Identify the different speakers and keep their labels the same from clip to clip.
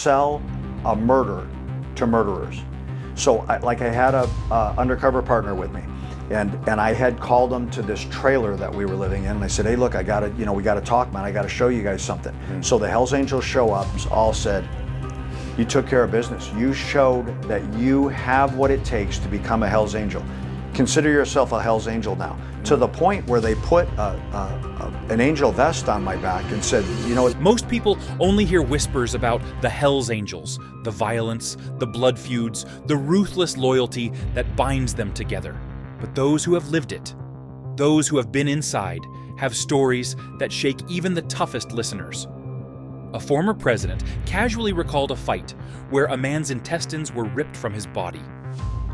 Speaker 1: sell a murder to murderers. So I had a undercover partner with me, and I had called him to this trailer that we were living in, and I said, hey, look, we gotta talk, man. I gotta show you guys something. So the Hells Angels show up, all said, you took care of business. You showed that you have what it takes to become a Hells Angel. Consider yourself a Hells Angel now. To the point where they put an angel vest on my back and said, you know.
Speaker 2: Most people only hear whispers about the Hells Angels, the violence, the blood feuds, the ruthless loyalty that binds them together. But those who have lived it, those who have been inside, have stories that shake even the toughest listeners. A former president casually recalled a fight where a man's intestines were ripped from his body.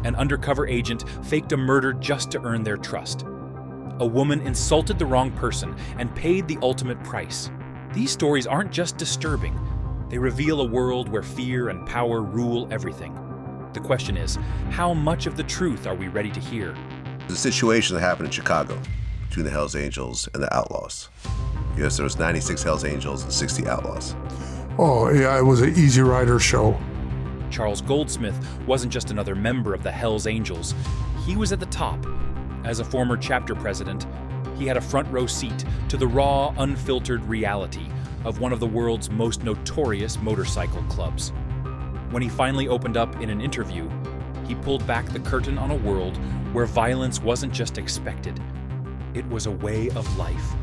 Speaker 2: An undercover agent faked a murder just to earn their trust. A woman insulted the wrong person and paid the ultimate price. These stories aren't just disturbing. They reveal a world where fear and power rule everything. The question is, how much of the truth are we ready to hear?
Speaker 3: The situation that happened in Chicago between the Hells Angels and the Outlaws. Yes, there was 96 Hells Angels and 60 Outlaws.
Speaker 4: Oh, yeah, it was an Easy Rider show.
Speaker 2: Charles Goldsmith wasn't just another member of the Hells Angels. He was at the top. As a former chapter president, he had a front row seat to the raw, unfiltered reality of one of the world's most notorious motorcycle clubs. When he finally opened up in an interview, he pulled back the curtain on a world where violence wasn't just expected. It was a way of life.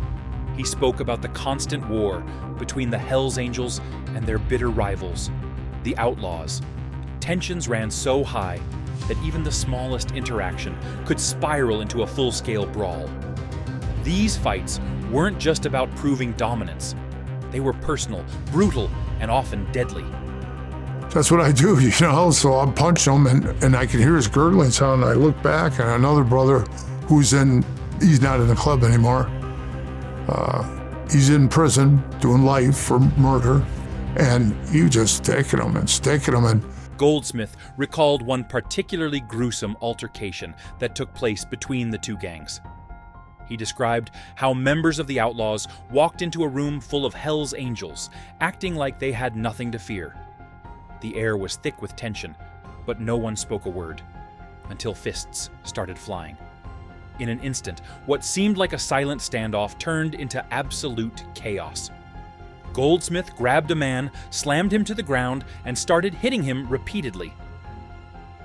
Speaker 2: He spoke about the constant war between the Hells Angels and their bitter rivals, the Outlaws. Tensions ran so high that even the smallest interaction could spiral into a full-scale brawl. These fights weren't just about proving dominance. They were personal, brutal, and often deadly.
Speaker 4: That's what I do, so I'll punch him, and I can hear his gurgling sound, and I look back, and another brother he's not in the club anymore. He's in prison doing life for murder, and you just taking him and
Speaker 2: Goldsmith recalled one particularly gruesome altercation that took place between the two gangs. He described how members of the Outlaws walked into a room full of Hells Angels, acting like they had nothing to fear. The air was thick with tension, but no one spoke a word, until fists started flying. In an instant, what seemed like a silent standoff turned into absolute chaos. Goldsmith grabbed a man, slammed him to the ground, and started hitting him repeatedly.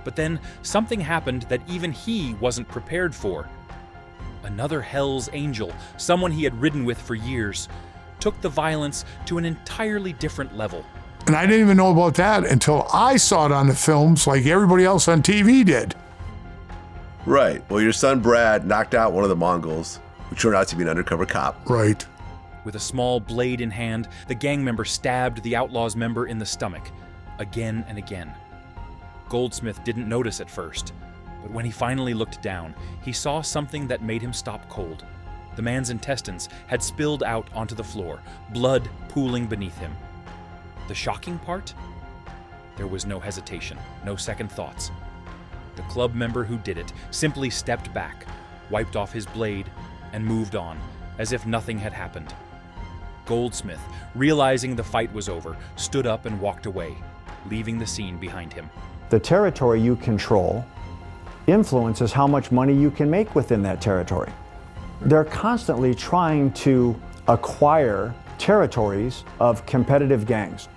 Speaker 2: But then something happened that even he wasn't prepared for. Another Hells Angel, someone he had ridden with for years, took the violence to an entirely different level.
Speaker 4: And I didn't even know about that until I saw it on the films like everybody else on TV did.
Speaker 3: Right. Well, your son Brad knocked out one of the Mongols, who turned out to be an undercover cop.
Speaker 4: Right.
Speaker 2: With a small blade in hand, the gang member stabbed the Outlaws member in the stomach, again and again. Goldsmith didn't notice at first, but when he finally looked down, he saw something that made him stop cold. The man's intestines had spilled out onto the floor, blood pooling beneath him. The shocking part? There was no hesitation, no second thoughts. The club member who did it simply stepped back, wiped off his blade, and moved on, as if nothing had happened. Goldsmith, realizing the fight was over, stood up and walked away, leaving the scene behind him.
Speaker 1: The territory you control influences how much money you can make within that territory. They're constantly trying to acquire territories of competitive gangs.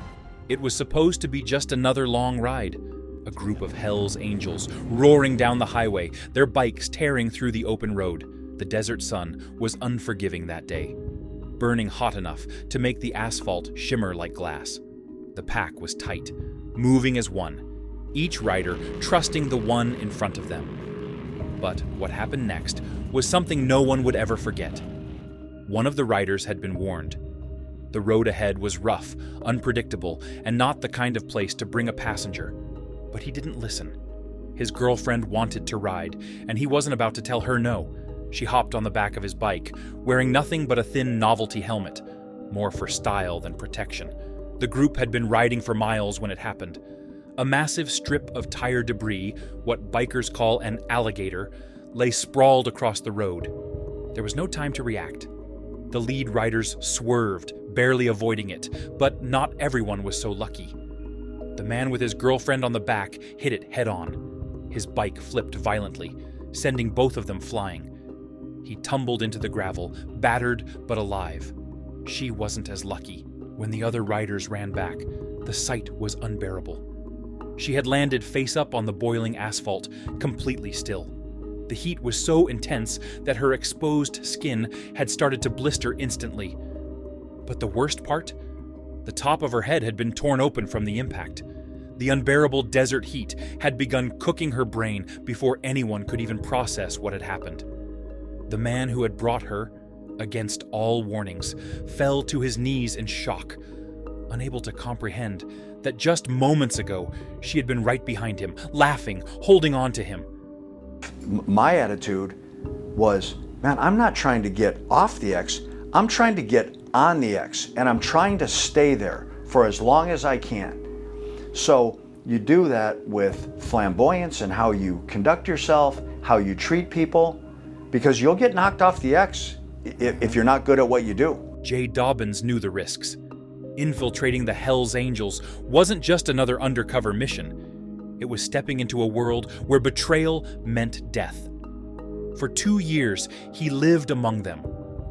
Speaker 2: It was supposed to be just another long ride. A group of Hells Angels roaring down the highway, their bikes tearing through the open road. The desert sun was unforgiving that day, burning hot enough to make the asphalt shimmer like glass. The pack was tight, moving as one, each rider trusting the one in front of them. But what happened next was something no one would ever forget. One of the riders had been warned. The road ahead was rough, unpredictable, and not the kind of place to bring a passenger. But he didn't listen. His girlfriend wanted to ride, and he wasn't about to tell her no. She hopped on the back of his bike, wearing nothing but a thin novelty helmet, more for style than protection. The group had been riding for miles when it happened. A massive strip of tire debris, what bikers call an alligator, lay sprawled across the road. There was no time to react. The lead riders swerved, barely avoiding it, but not everyone was so lucky. The man with his girlfriend on the back hit it head-on. His bike flipped violently, sending both of them flying. He tumbled into the gravel, battered but alive. She wasn't as lucky. When the other riders ran back, the sight was unbearable. She had landed face up on the boiling asphalt, completely still. The heat was so intense that her exposed skin had started to blister instantly. But the worst part? The top of her head had been torn open from the impact. The unbearable desert heat had begun cooking her brain before anyone could even process what had happened. The man who had brought her, against all warnings, fell to his knees in shock, unable to comprehend that just moments ago she had been right behind him, laughing, holding on to him.
Speaker 1: My attitude was, man, I'm not trying to get off the X, I'm trying to get on the X, and I'm trying to stay there for as long as I can. So you do that with flamboyance and how you conduct yourself, how you treat people, because you'll get knocked off the X if you're not good at what you do.
Speaker 2: Jay Dobbins knew the risks. Infiltrating the Hells Angels wasn't just another undercover mission. It was stepping into a world where betrayal meant death. For 2 years, he lived among them,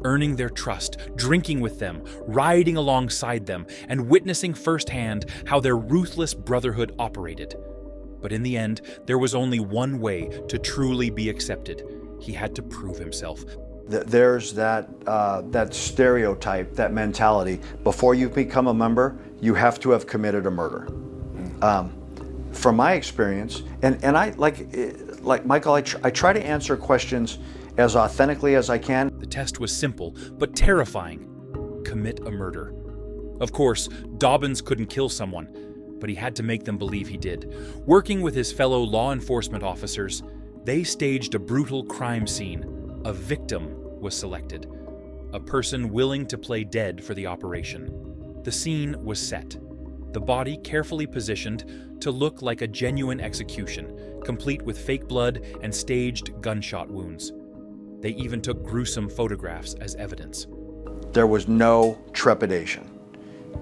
Speaker 2: earning their trust, drinking with them, riding alongside them, and witnessing firsthand how their ruthless brotherhood operated. But in the end, there was only one way to truly be accepted. He had to prove himself.
Speaker 1: There's that stereotype, that mentality. Before you become a member, you have to have committed a murder. From my experience, and I like Michael, I try to answer questions as authentically as I can.
Speaker 2: The test was simple, but terrifying. Commit a murder. Of course, Dobbins couldn't kill someone, but he had to make them believe he did. Working with his fellow law enforcement officers, they staged a brutal crime scene. A victim was selected, a person willing to play dead for the operation. The scene was set, the body carefully positioned to look like a genuine execution, complete with fake blood and staged gunshot wounds. They even took gruesome photographs as evidence.
Speaker 1: There was no trepidation.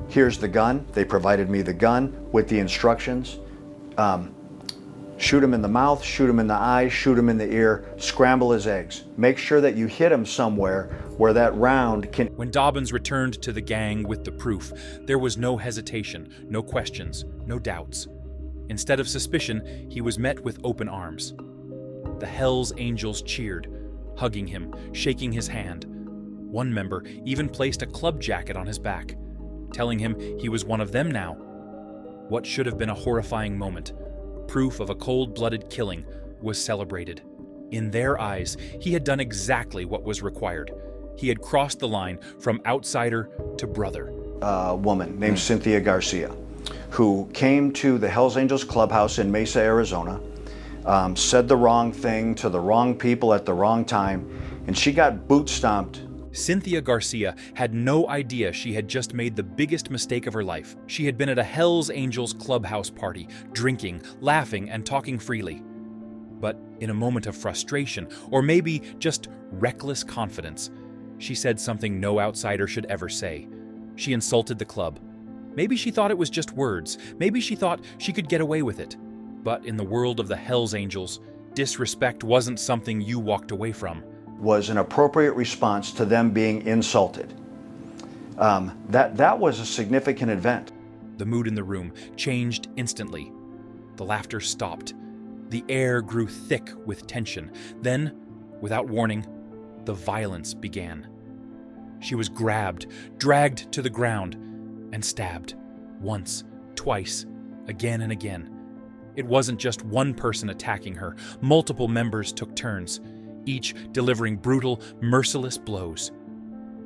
Speaker 1: Here's the gun. They provided me the gun with the instructions. Shoot him in the mouth, shoot him in the eye, shoot him in the ear, scramble his eggs. Make sure that you hit him somewhere where that round can...
Speaker 2: When Dobbins returned to the gang with the proof, there was no hesitation, no questions, no doubts. Instead of suspicion, he was met with open arms. The Hells Angels cheered, hugging him, shaking his hand. One member even placed a club jacket on his back, telling him he was one of them now. What should have been a horrifying moment, proof of a cold-blooded killing, was celebrated. In their eyes, he had done exactly what was required. He had crossed the line from outsider to brother.
Speaker 1: A woman named Cynthia Garcia, who came to the Hells Angels clubhouse in Mesa, Arizona, said the wrong thing to the wrong people at the wrong time, and she got boot stomped.
Speaker 2: Cynthia Garcia had no idea she had just made the biggest mistake of her life. She had been at a Hells Angels clubhouse party, drinking, laughing, and talking freely. But in a moment of frustration, or maybe just reckless confidence, she said something no outsider should ever say. She insulted the club. Maybe she thought it was just words. Maybe she thought she could get away with it. But in the world of the Hells Angels, disrespect wasn't something you walked away from.
Speaker 1: Was an appropriate response to them being insulted. That was a significant event.
Speaker 2: The mood in the room changed instantly. The laughter stopped. The air grew thick with tension. Then, without warning, the violence began. She was grabbed, dragged to the ground, and stabbed. Once, twice, again and again. It wasn't just one person attacking her. Multiple members took turns, each delivering brutal, merciless blows.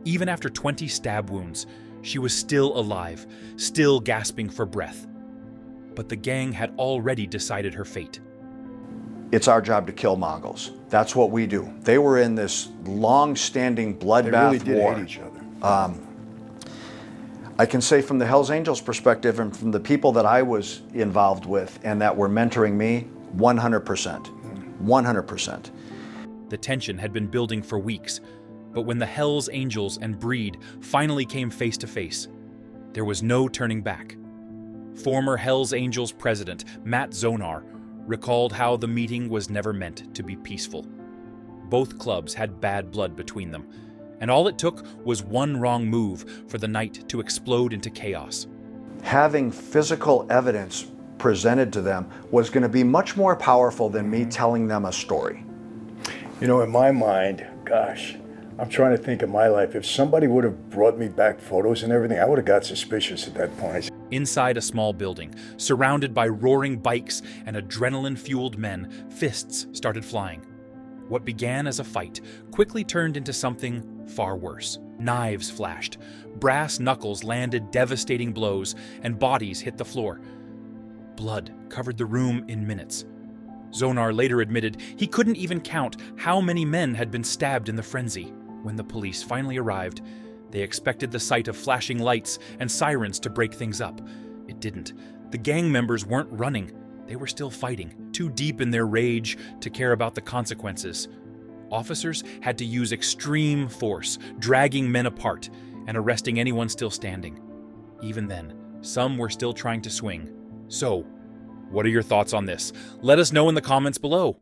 Speaker 2: Even after 20 stab wounds, she was still alive, still gasping for breath. But the gang had already decided her fate.
Speaker 1: It's our job to kill Mongols. That's what we do. They were in this long-standing bloodbath war.
Speaker 5: Hate each other.
Speaker 1: I can say from the Hells Angels perspective and from the people that I was involved with and that were mentoring me, 100%. 100%.
Speaker 2: The tension had been building for weeks, but when the Hells Angels and Breed finally came face to face, there was no turning back. Former Hells Angels president Matt Zonar recalled how the meeting was never meant to be peaceful. Both clubs had bad blood between them, and all it took was one wrong move for the night to explode into chaos.
Speaker 1: Having physical evidence presented to them was going to be much more powerful than me telling them a story.
Speaker 5: You know, in my mind, gosh, I'm trying to think of my life. If somebody would have brought me back photos and everything, I would have got suspicious at that point.
Speaker 2: Inside a small building, surrounded by roaring bikes and adrenaline-fueled men, fists started flying. What began as a fight quickly turned into something far worse. Knives flashed, brass knuckles landed devastating blows, and bodies hit the floor. Blood covered the room in minutes. Zonar later admitted he couldn't even count how many men had been stabbed in the frenzy. When the police finally arrived, they expected the sight of flashing lights and sirens to break things up. It didn't. The gang members weren't running. They were still fighting, too deep in their rage to care about the consequences. Officers had to use extreme force, dragging men apart and arresting anyone still standing. Even then, some were still trying to swing. So, what are your thoughts on this? Let us know in the comments below.